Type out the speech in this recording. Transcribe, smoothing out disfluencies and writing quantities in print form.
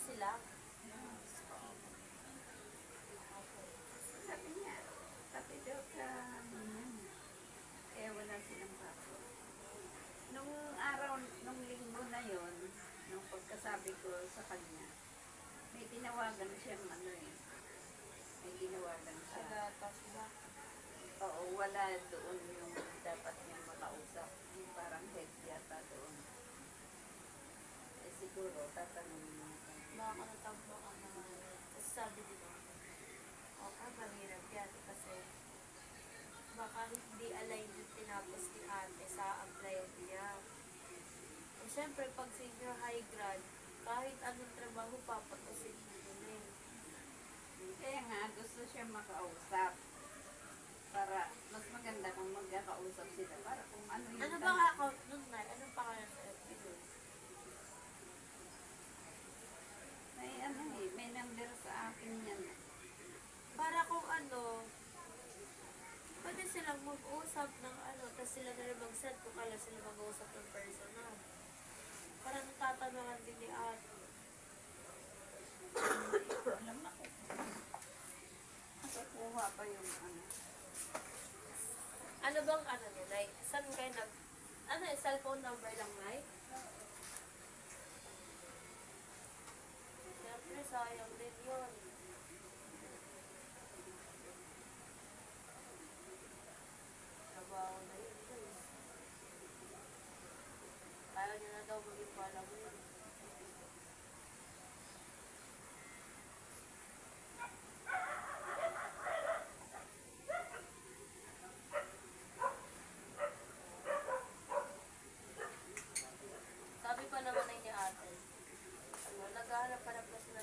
sila. Sabi niya, pati daw sa kaya wala silang pasok. Nung araw, nung linggo na yon, nung pagkasabi ko sa kanya, may tinawagan siyang ano eh. May tinawagan siya. Agatas ba? Oo, wala doon yung dapat niyang makausap. Yung parang head yata doon. Eh siguro, tatanungin mo kung Baka natampo ka naman. Tapos sabi nila, okay, mahirap yan kasi baka hindi align yung tinapos ni ate sa applyan niya. Eh, syempre, pag senior high grad, kahit anong trabaho, papatusin mo yun eh. kaya nga, gusto siya makausap. Para mas maganda kung magkakausap sila. Para kung ano yung Ano bang account nun, Nay? Anong pangalan sa FB nun? may ano eh, may number sa akin yan. Para kung ano, pwede silang mag-usap ng ano, tapos sila na rin mag-set kung kailan sila mag-usap ng personal. Para natatanungan din ni ate. Alam na ko. Nakakuha pa yung ano. Ano bang ano ni Nay? Saan kayo nag... Ano yung cellphone number lang, Nay? Siyempre, sayang din yun. Trabaho na yun, guys. Ayaw niya na daw maging palamuin. Sabi pa naman ay ni ate, ano, naghahanap pa na sila